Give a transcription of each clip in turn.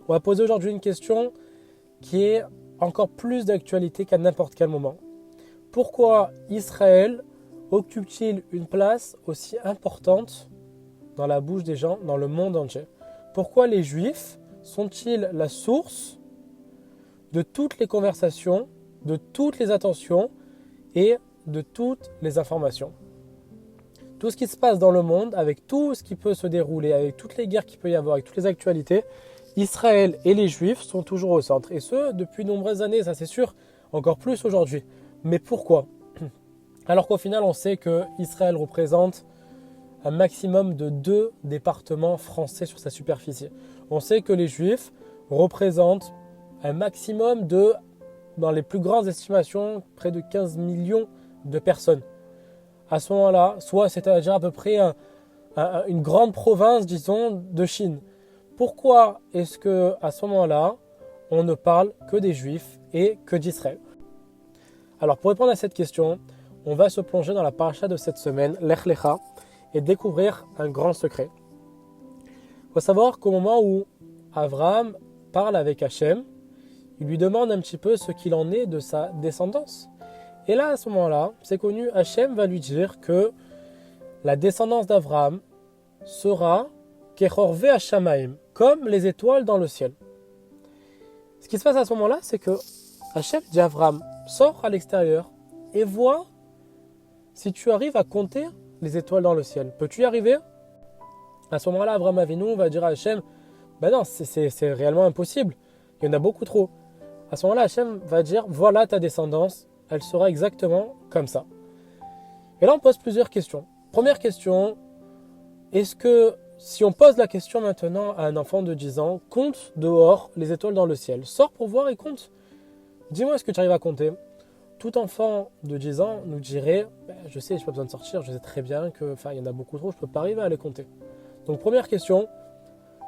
On va poser aujourd'hui une question qui est encore plus d'actualité qu'à n'importe quel moment. Pourquoi Israël occupe-t-il une place aussi importante dans la bouche des gens, dans le monde entier? Pourquoi les Juifs sont-ils la source de toutes les conversations, de toutes les attentions et de toutes les informations? Tout ce qui se passe dans le monde, avec tout ce qui peut se dérouler, avec toutes les guerres qu'il peut y avoir, avec toutes les actualités, Israël et les Juifs sont toujours au centre. Et ce, depuis de nombreuses années, ça c'est sûr, encore plus aujourd'hui. Mais pourquoi? Alors qu'au final, on sait que Israël représente un maximum de 2 départements français sur sa superficie. On sait que les Juifs représentent un maximum de, dans les plus grandes estimations, près de 15 millions de personnes. À ce moment-là, soit c'est-à-dire à peu près une grande province, disons, de Chine. Pourquoi est-ce qu'à ce moment-là, on ne parle que des Juifs et que d'Israël? Alors, pour répondre à cette question, on va se plonger dans la paracha de cette semaine, Lech Lecha, et découvrir un grand secret. Il faut savoir qu'au moment où Abraham parle avec Hachem, il lui demande un petit peu ce qu'il en est de sa descendance. Et là, à ce moment-là, c'est connu, Hachem va lui dire que la descendance d'Abraham sera Kechorve Hashamaim, comme les étoiles dans le ciel. Ce qui se passe à ce moment-là, c'est que Hachem dit à Abraham, sors à l'extérieur et vois si tu arrives à compter les étoiles dans le ciel. Peux-tu y arriver? À ce moment-là, Abraham Avinu va dire à Hachem, ben non, c'est réellement impossible. Il y en a beaucoup trop. À ce moment-là, Hachem va dire, voilà ta descendance, elle sera exactement comme ça. Et là, on pose plusieurs questions. Première question, est-ce que si on pose la question maintenant à un enfant de 10 ans, compte dehors les étoiles dans le ciel, sors pour voir et compte. Dis-moi, est-ce que tu arrives à compter? Tout enfant de 10 ans nous dirait, je sais, je n'ai pas besoin de sortir, je sais très bien qu'il y en a beaucoup trop, je ne peux pas arriver à les compter. Donc première question,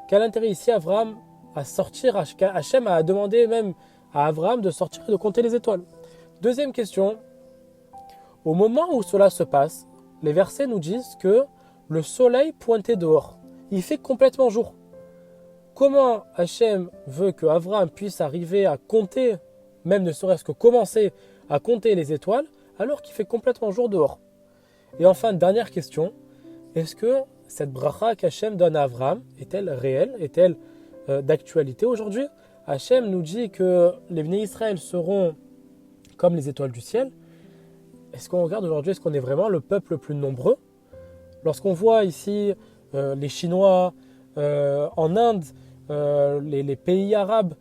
quel intérêt ici Abraham à sortir, Hachem a demandé même à Abraham de sortir et de compter les étoiles? Deuxième question, au moment où cela se passe, les versets nous disent que le soleil pointait dehors. Il fait complètement jour. Comment Hachem veut que Abraham puisse arriver à compter, même ne serait-ce que commencer à compter les étoiles, alors qu'il fait complètement jour dehors? Et enfin, dernière question, est-ce que cette bracha qu'Hachem donne à Abraham est-elle réelle, est-elle d'actualité aujourd'hui? Hachem nous dit que les Bnei Israël seront comme les étoiles du ciel. Est-ce qu'on regarde aujourd'hui, est-ce qu'on est vraiment le peuple le plus nombreux? Lorsqu'on voit ici les Chinois, en Inde, les pays arabes,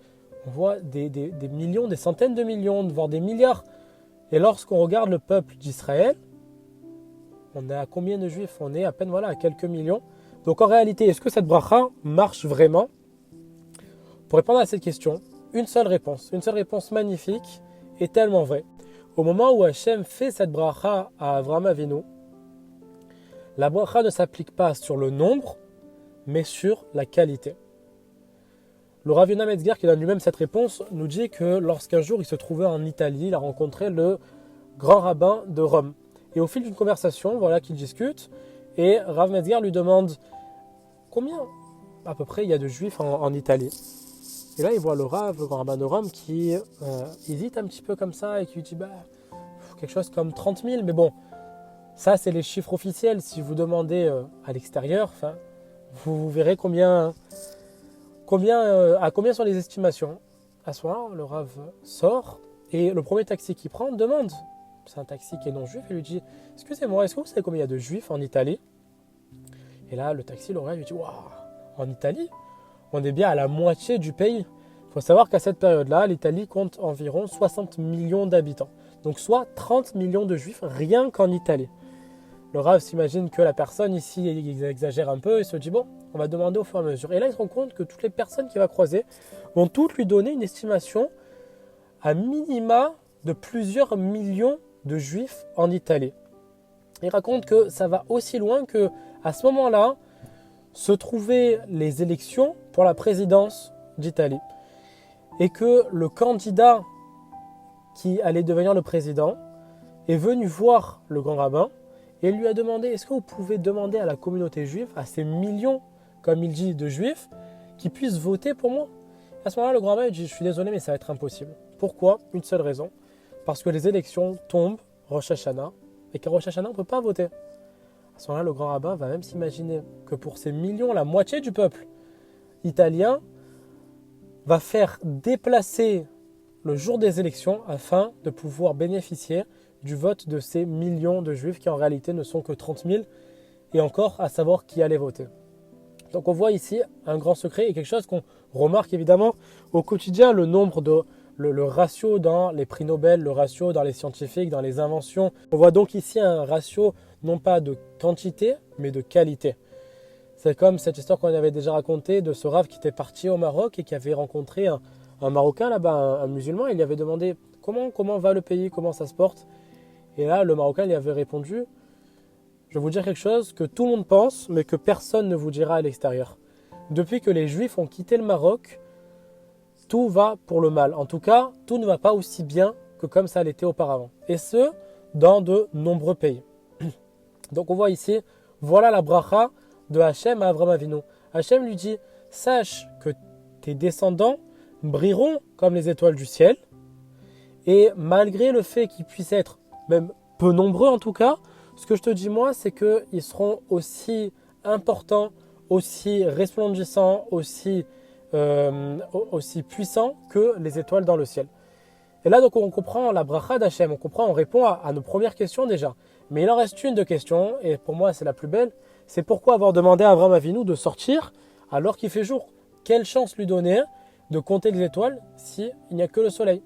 on voit des millions, des centaines de millions, voire des milliards. Et lorsqu'on regarde le peuple d'Israël, on est à combien de juifs? On est à peine à quelques millions. Donc en réalité, est-ce que cette bracha marche vraiment? Pour répondre à cette question, une seule réponse magnifique et tellement vraie. Au moment où Hachem fait cette bracha à Abraham Avinu, la bracha ne s'applique pas sur le nombre, mais sur la qualité. Le Rav Yonah Metzger, qui donne lui-même cette réponse, nous dit que lorsqu'un jour il se trouvait en Italie, il a rencontré le grand rabbin de Rome. Et au fil d'une conversation, qu'ils discutent, et Rav Metzger lui demande combien à peu près il y a de juifs en Italie. Et là, il voit le grand rabbin de Rome, qui hésite un petit peu comme ça et qui lui dit quelque chose comme 30 000. Mais bon, ça, c'est les chiffres officiels. Si vous demandez à l'extérieur, vous verrez à combien sont les estimations. À ce moment-là, le Rav sort et le premier taxi qu'il prend demande, c'est un taxi qui est non juif, et lui dit « Excusez-moi, est-ce que vous savez combien il y a de juifs en Italie ?» Et là, le taxi, le Rav lui dit « Waouh, en Italie, on est bien à la moitié du pays. » Il faut savoir qu'à cette période-là, l'Italie compte environ 60 millions d'habitants. Donc soit 30 millions de juifs rien qu'en Italie. Le Rav s'imagine que la personne ici exagère un peu et se dit bon, on va demander au fur et à mesure. Et là, il se rend compte que toutes les personnes qu'il va croiser vont toutes lui donner une estimation à minima de plusieurs millions de juifs en Italie. Il raconte que ça va aussi loin que à ce moment-là se trouvaient les élections pour la présidence d'Italie. Et que le candidat qui allait devenir le président est venu voir le grand rabbin et lui a demandé, est-ce que vous pouvez demander à la communauté juive, à ces millions, comme il dit, de juifs, qui puissent voter pour moi? À ce moment-là, le grand rabbin dit, je suis désolé, mais ça va être impossible. Pourquoi? Une seule raison. Parce que les élections tombent Rosh Hashanah, et qu'à Rosh Hashanah, on ne peut pas voter. À ce moment-là, le grand rabbin va même s'imaginer que pour ces millions, la moitié du peuple italien va faire déplacer le jour des élections afin de pouvoir bénéficier du vote de ces millions de juifs qui en réalité ne sont que 30 000 et encore à savoir qui allait voter. Donc on voit ici un grand secret et quelque chose qu'on remarque évidemment au quotidien, le ratio dans les prix Nobel, le ratio dans les scientifiques, dans les inventions. On voit donc ici un ratio non pas de quantité mais de qualité. C'est comme cette histoire qu'on avait déjà racontée de ce Rav qui était parti au Maroc et qui avait rencontré un Marocain là-bas, un musulman. Il lui avait demandé comment va le pays, comment ça se porte. Et là, le Marocain lui avait répondu, je vais vous dire quelque chose que tout le monde pense, mais que personne ne vous dira à l'extérieur. Depuis que les Juifs ont quitté le Maroc, tout va pour le mal. En tout cas, tout ne va pas aussi bien que comme ça l'était auparavant. Et ce, dans de nombreux pays. Donc on voit ici, voilà la bracha de Hachem à Avraham Avinu. Hachem lui dit, sache que tes descendants brilleront comme les étoiles du ciel. Et malgré le fait qu'ils puissent être même peu nombreux en tout cas, ce que je te dis moi, c'est qu'ils seront aussi importants, aussi resplendissants, aussi puissants que les étoiles dans le ciel. Et là, donc, on comprend la bracha d'Hachem, on répond à nos premières questions déjà. Mais il en reste une de questions, et pour moi, c'est la plus belle. C'est pourquoi avoir demandé à Avraham Avinu de sortir alors qu'il fait jour? Quelle chance lui donner de compter les étoiles s'il n'y a que le soleil?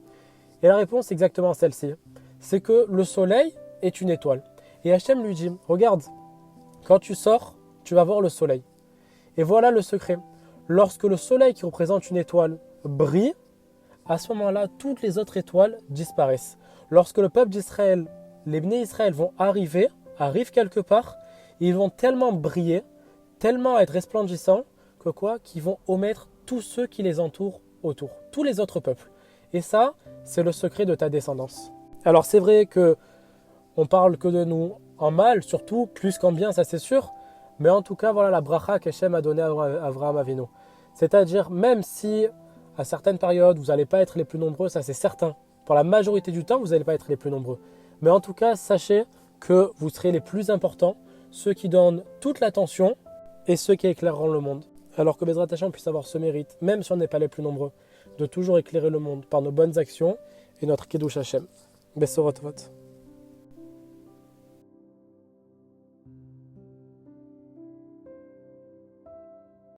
Et la réponse est exactement celle-ci. C'est que le soleil est une étoile. Et Hachem lui dit, regarde, quand tu sors, tu vas voir le soleil. Et voilà le secret. Lorsque le soleil qui représente une étoile brille, à ce moment-là, toutes les autres étoiles disparaissent. Lorsque le peuple d'Israël, les Bnei Israël arrivent quelque part, ils vont tellement briller, tellement être resplendissants, qu'ils vont omettre tous ceux qui les entourent autour, tous les autres peuples. Et ça, c'est le secret de ta descendance. Alors c'est vrai que on parle que de nous en mal, surtout, plus qu'en bien, ça c'est sûr. Mais en tout cas, voilà la bracha qu'Hachem a donnée à Avraham Avinu. C'est-à-dire, même si à certaines périodes, vous n'allez pas être les plus nombreux, ça c'est certain. Pour la majorité du temps, vous n'allez pas être les plus nombreux. Mais en tout cas, sachez que vous serez les plus importants, ceux qui donnent toute l'attention et ceux qui éclaireront le monde. Alors que Bezrat Hashem puisse avoir ce mérite, même si on n'est pas les plus nombreux, de toujours éclairer le monde par nos bonnes actions et notre Kiddush Hashem. Bessorot Vot.